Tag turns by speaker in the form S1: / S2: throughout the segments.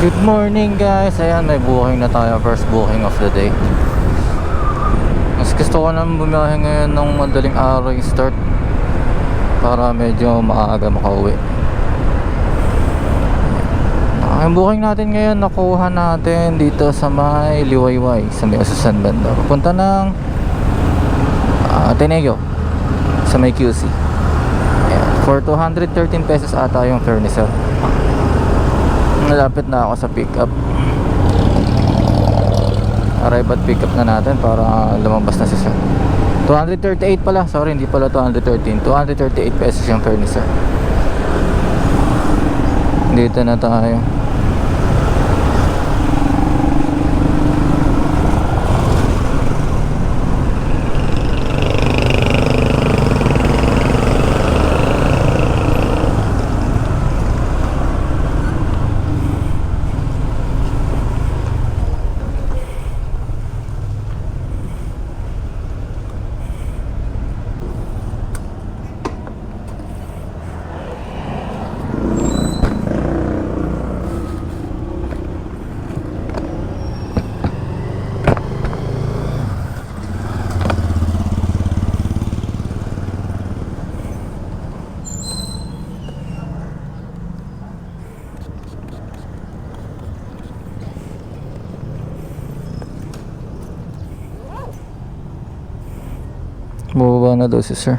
S1: Good morning guys. Ayan, may booking na tayo. First booking of the day. Mas gusto ko nang bumiyahe ngayon ng madaling araw yung start para medyo maaga makauwi. Ang booking natin ngayon, nakuha natin dito sa may Liwayway, sa may Asusan banda. Papunta ng Ateneo sa may QC. Ayan, for 213 pesos ata yung fare ni sir. Malapit na ako sa pick up. Arrive at pick up na natin para lumabas na si sir. 238 pala, sorry, hindi pala 213, 238 pesos yung fare ni sir. Dito na tayo. Bumaba na daw si sir.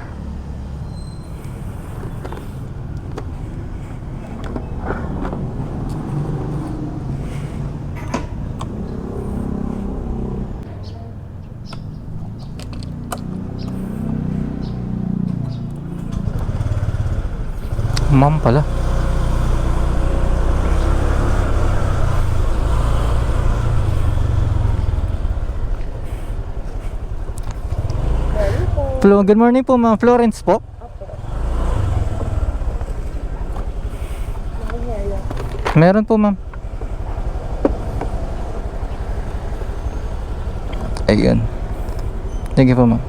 S1: Ma'am pala. Good morning po, ma'am. Florence po. Meron po, ma'am. Ayun. Thank you po, ma'am.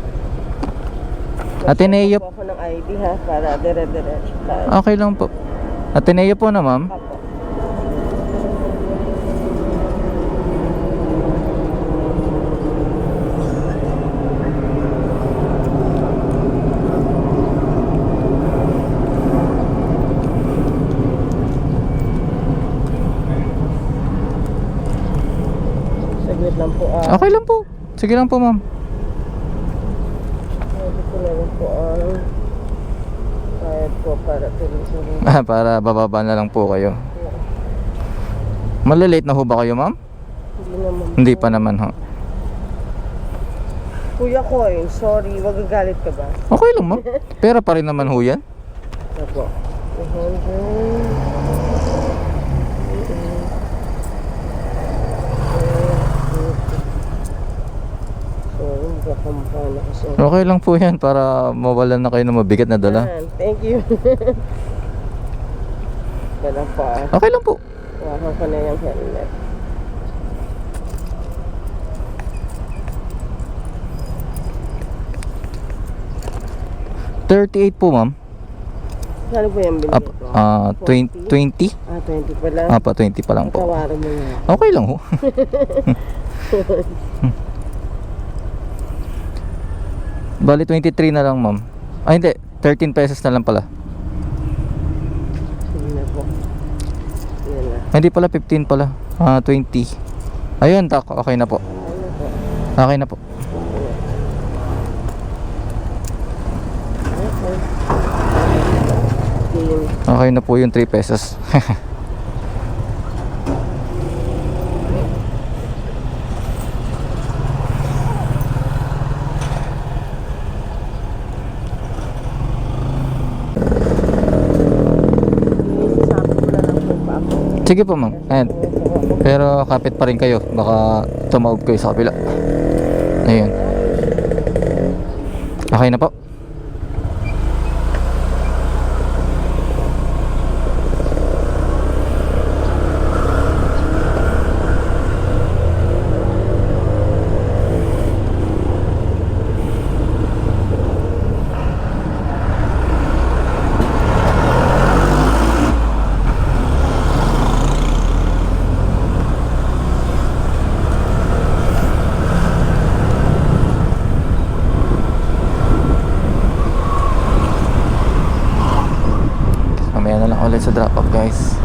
S1: Ateneo
S2: po ako ng ID ha, para dire-diretso tayo.
S1: Okay lang po. Ateneo po na, ma'am.
S2: Apo. Saglit lang po
S1: Okay lang po. Sige lang po, ma'am.
S2: Pwede ko na lang po bayad po para tuloy-tuloy.
S1: Para bababa na lang po kayo. Malilate na ho ba kayo, ma'am?
S2: Hindi naman po.
S1: Hindi pa naman ho.
S2: Kuya Coin, sorry, wag gagalit ka ba?
S1: Okay lang, ma'am. Pera pa rin naman ho yan.
S2: Apo. 200.
S1: Okay lang po yan para mawalan na kayo ng mabigat na dala.
S2: Thank you. Wala pa.
S1: Okay lang po.
S2: Wakan ko na yung helmet.
S1: $38 po, ma'am.
S2: Saan po yung binili ko?
S1: 20?
S2: 20 pa lang.
S1: Pa 20 pa lang po.
S2: Tawaran mo na.
S1: Okay lang ho. Bali 23 na lang, ma'am. Ay hindi, 13 pesos na lang pala.
S2: Sige na po. Yan na.
S1: Hindi pala, 15 pala. 20. Ayun, okay na po.
S2: Ano po?
S1: Okay na po.
S2: Game.
S1: Okay na po yung 3 pesos.
S2: Sabi ko na lang po pa ako.
S1: Sige po, ma'am. Ayan. Pero kapit pa rin kayo. Baka tumawag kayo sa kabila. Ayun. Okay na po. mamaya na lang ulit sa drop off guys.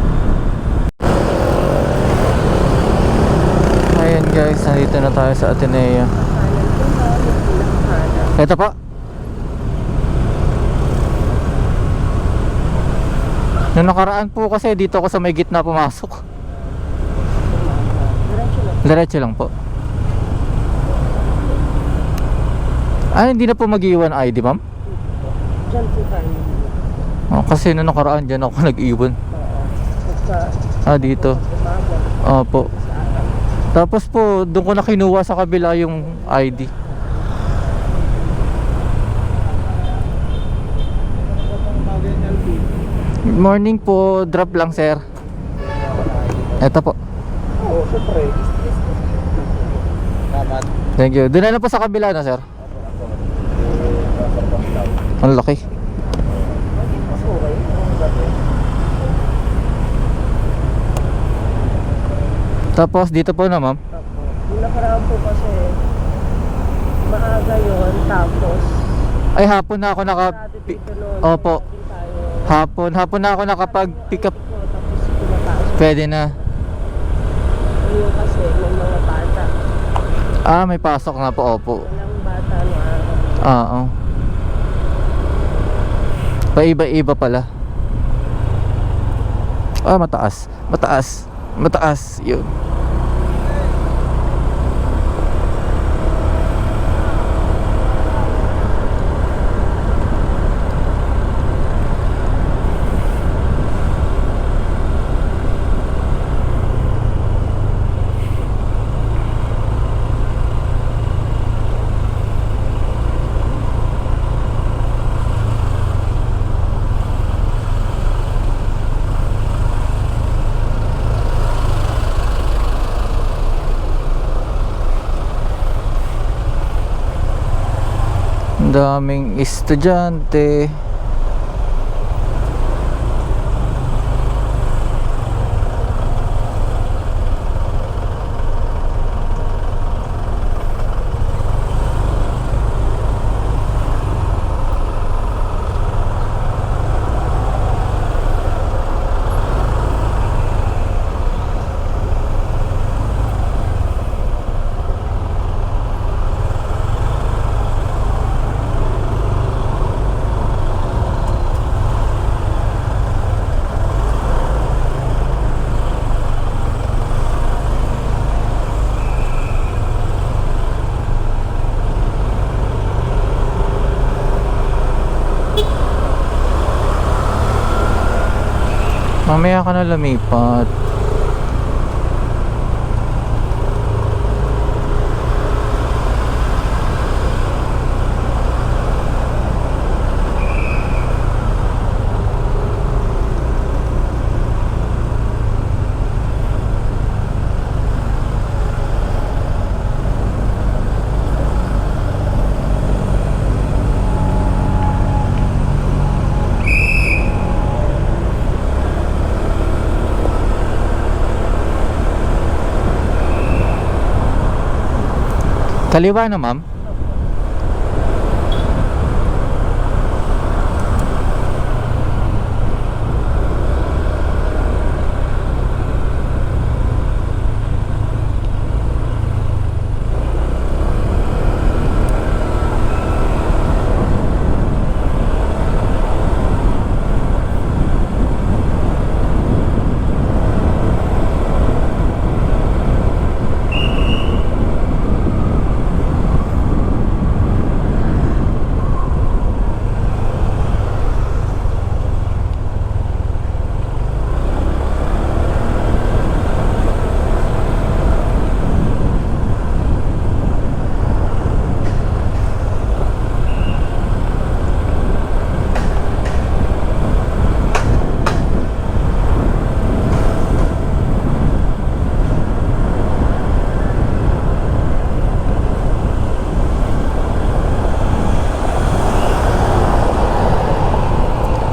S1: Ayan guys, nandito na tayo sa Ateneo. Ito po. Noong nakaraan po kasi dito ako sa may gitna pumasok. Diretso lang po. Hindi na po mag-iwan ID ma'am?
S2: Diyan po tayo.
S1: Kasi noong nakaraan dyan ako nag-iwan. Dito. Opo. Tapos po doon ko na kinuha sa kabila yung ID. Good morning po, drop lang sir. Ito po.
S2: Oo, syempre.
S1: Thank you. Doon na po sa kabila na sir. Ang laki. Tapos dito po na ma'am.
S2: Yung nakaraan po kasi maaga yun, tapos
S1: Ay hapon na ako naka
S2: dati dito noon.
S1: Opo.
S2: Tayo.
S1: Hapon na ako nakapag-pick up.
S2: Tapos pinataas.
S1: Pwede na.
S2: Yung kasi may mga bata.
S1: May pasok na po. Opo.
S2: Walang bata no araw.
S1: Oo. Paiba-iba pala. Mataas. Mataas. Yun. Ang daming estudyante. Mamaya ka na lumipat. Kaliwa na ma'am.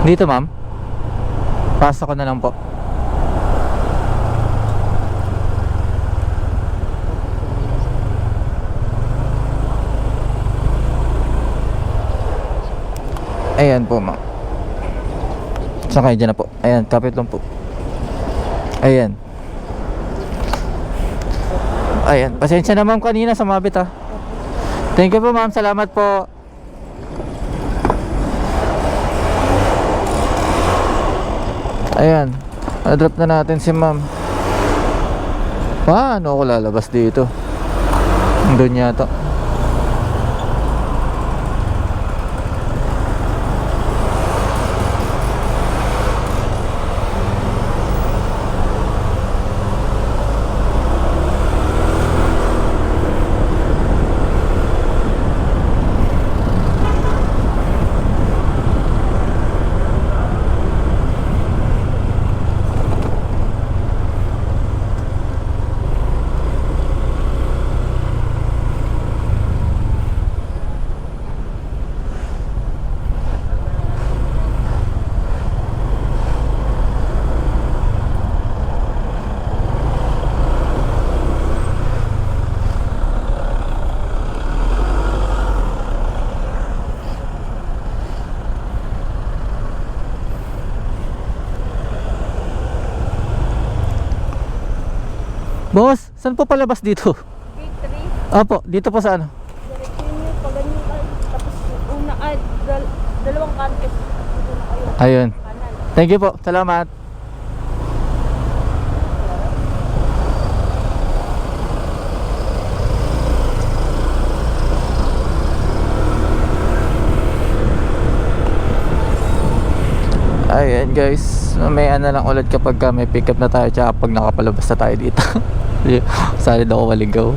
S1: Dito ma'am. Pasok ko na lang po. Ayan po ma'am. Sakay dyan na po. Ayan, kapit lang po. Ayan. Ayan, pasensya na ma'am kanina sa mabit ha. Thank you po ma'am, salamat po. Ayan, na-drop na natin si ma'am. Paano ako lalabas dito? Doon yata. Boss, saan po palabas dito?
S2: Gate 3.
S1: Opo, dito po sa ano?
S2: Diretso nyo, pag ganyan kayo. Tapos una, dalawang kanto. Dito na kayo.
S1: Ayun.
S2: Kanan.
S1: Thank you po, salamat. Ayan guys, may ano lang ulit kapag may pick up na tayo tsaka pag nakapalabas na tayo dito. Salid ako maligaw.